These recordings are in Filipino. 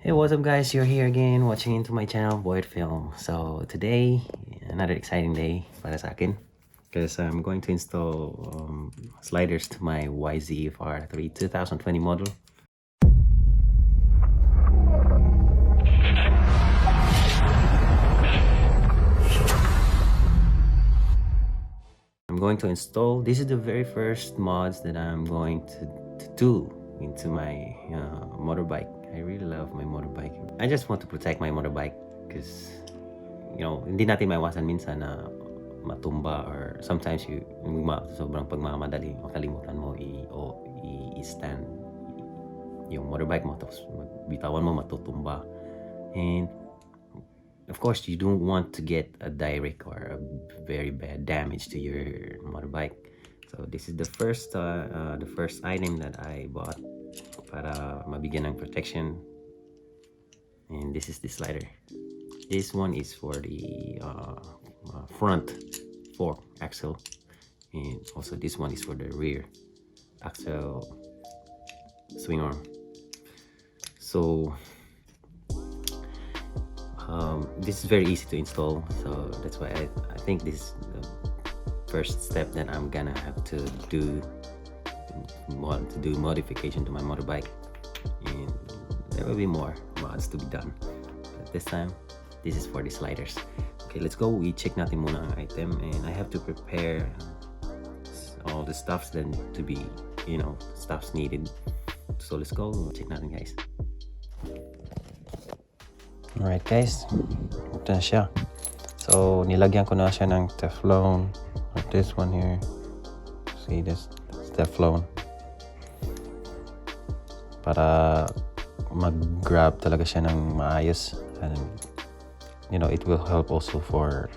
Hey, what's up guys? You're here again watching into my channel, Void Film. So today, another exciting day para sa akin because I'm going to install sliders to my YZF-R3 2020 model. I'm going to install, this is the very first mods that I'm going to do into my motorbike. I really love my motorbike. I just want to protect my motorbike because hindi natin maiwasan minsan na matumba or sometimes sobrang pagmamadali, makalimutan mo i-stand yung motorbike mo tapos bitawan mo matutumba. And of course, you don't want to get a direct or a very bad damage to your motorbike. So this is the first item that I bought para mabigyan ng protection. And this is the slider. This one is for the front fork axle, and also this one is for the rear axle swing arm. So this is very easy to install, so that's why I think this is the first step that I'm gonna have to do modification to my motorbike, and there will be more mods to be done, but this time this is for the sliders. Okay, let's go. I-check natin muna ang item, and I have to prepare all the stuffs that to be, stuffs needed. So let's go. Check natin, guys. Alright guys, ito na siya. So nilagyan ko na siya ng Teflon, like this one here. See, this Teflon para mag-grab talaga siya ng maayos, and it will help also for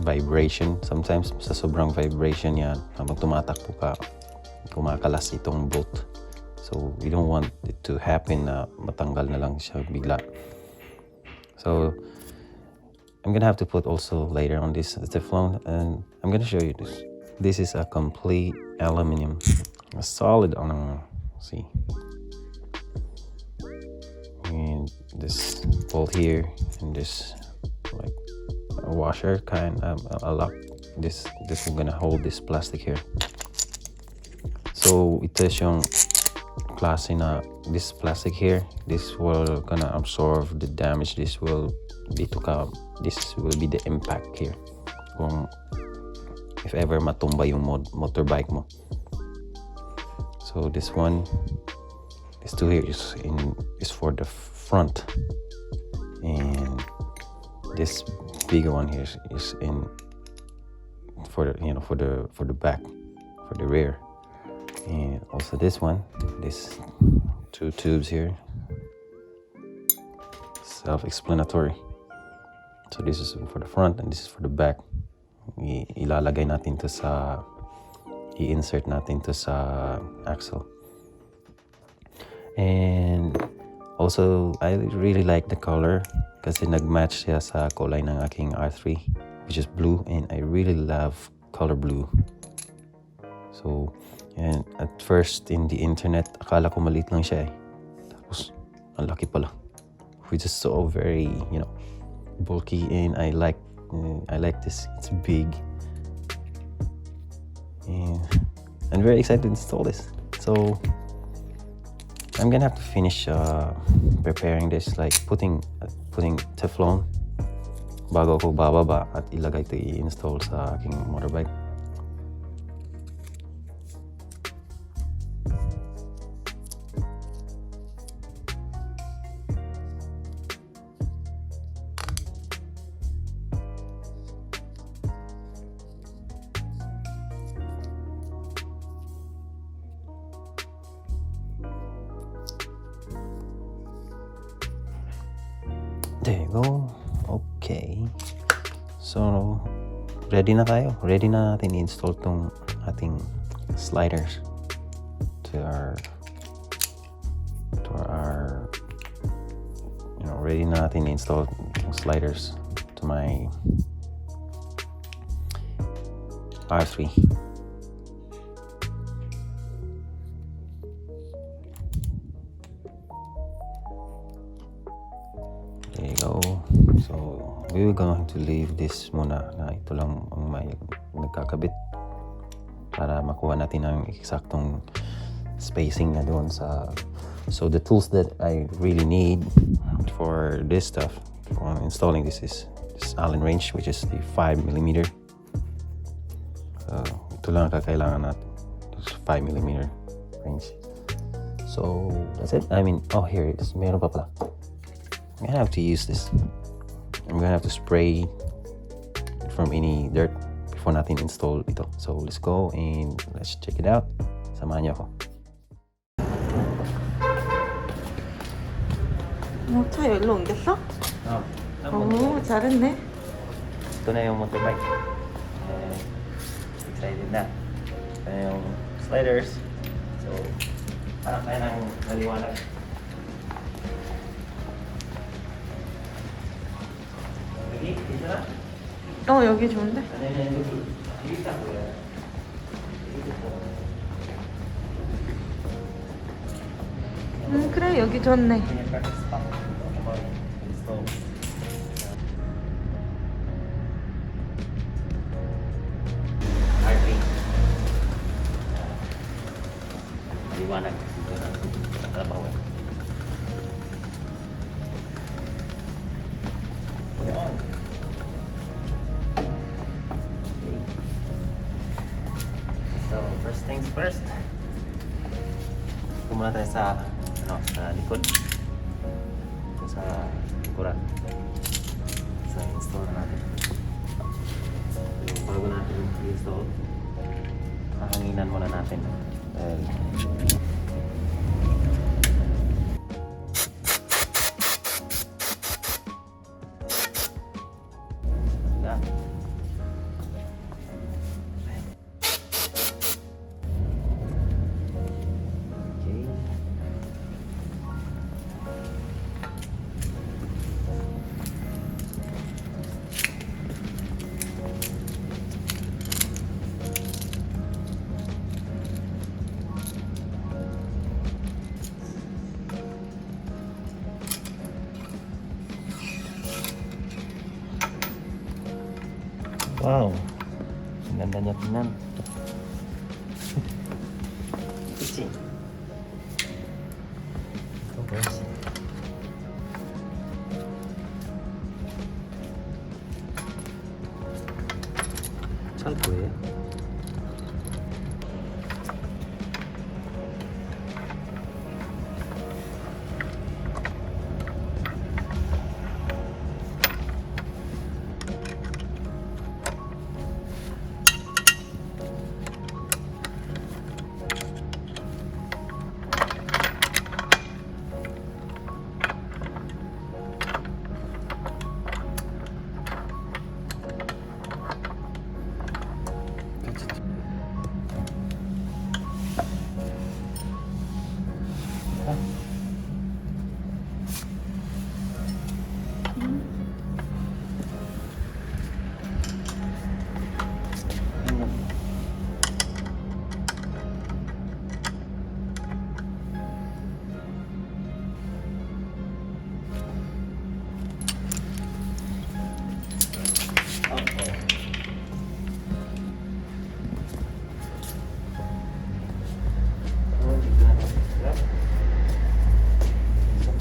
vibration. Sometimes sa sobrang vibration yan, habang tumatakbo ka, kumakalas itong bolt. So we don't want it to happen na matanggal na lang siya bigla. So I'm gonna have to put also later on this Teflon, and I'm gonna show you this. This is a complete aluminum, a solid see. And this bolt here, and this like a washer kind of a lock. This is gonna hold this plastic here. So ito yung klase na this plastic here, this will gonna absorb the damage. This will be the impact here kung if ever matumba yung motorbike mo. So this two here is for the front, and this bigger one here is in for the back, for the rear. And also this one, this two tubes here, self-explanatory. So this is for the front and this is for the back. Ilalagay natin to sa, i-insert natin to sa axle. And also I really like the color kasi nag-match siya sa kulay ng aking R3, which is blue, and I really love color blue. So, and at first in the internet, akala ko maliit lang siya eh. Tapos, ang laki pala. Which is so very, bulky, and I like this. It's big. And I'm very excited to install this. So, I'm gonna have to finish preparing this, like putting Teflon bago ko bababa at ilagay ito i-install sa aking motorbike. There you go. Okay. So, ready na tayo. Ready na natin i-install tong ating sliders to our ready na natin i-install tong sliders to my R3. There you go. So, we're going to leave this muna na ito lang ang may nagkakabit para makuha natin ang eksaktong spacing na doon sa... So, the tools that I really need for this stuff, for installing this is this Allen wrench, which is the 5mm. Ito lang kakailangan natin. This 5mm wrench. So, that's it. I mean, oh, here it is. Meron pa pala. I'm gonna have to use this. I'm gonna have to spray from any dirt before natin install ito. So, let's go and let's check it out. Samahan niyo ako. 차 여기로 옮겼어? 오, 잘했네. Ito na yung motorbike. Excited na. Ito na yung sliders. So, parang tayo ng naliwanag. 여기? 괜찮아? 여기 좋은데? 아니면 여기 있다 보여. 그래, 여기 좋네. 그냥 practice spot. 한번 install. R3. Maliwanag. Dito na. Trabaho. Ayan. Okay. So, first things first. Muna tayo sa likod. Sa likuran. Sa install na natin. So, bago natin i-install, hahanginan muna natin. Dahil yan. Wow, ang ganda niya tingnan. Ichi. Tapos 잘 보여요?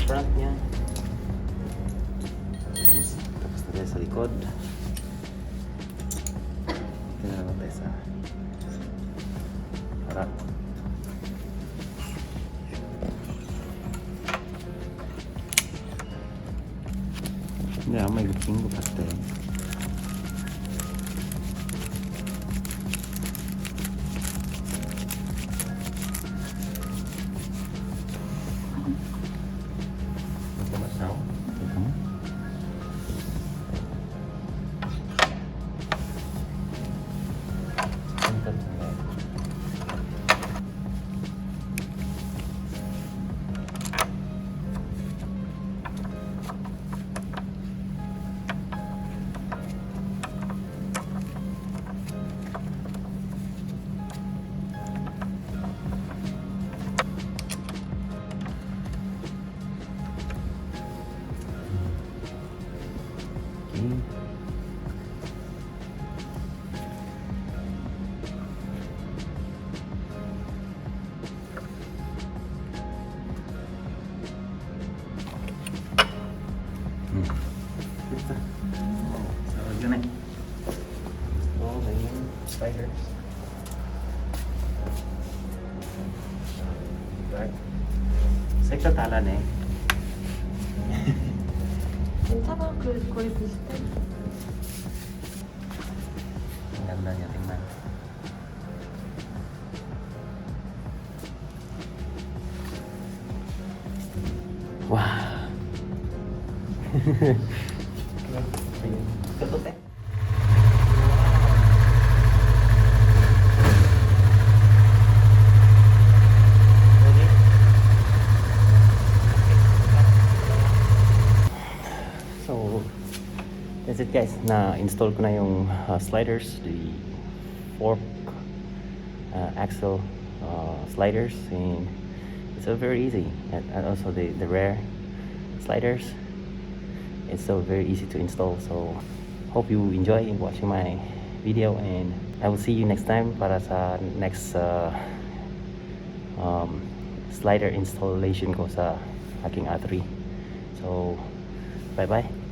Front niya. Tapos na tayo sa likod. Ito na naman tayo sa harap. Hindi, may looking ko pasta eh. Okay. So, yun na. Install na yung sliders. Right. Sekta talan eh. 괜찮아. 거의 비슷해. Ang ganda niya tingnan. Wow! Katot eh. So, that's it guys. Na-install ko na yung sliders, the fork axle sliders, and it's so very easy. And also the rear sliders, it's so very easy to install. So, hope you enjoy watching my video, and I will see you next time para sa next slider installation ko sa aking A3. So, bye bye.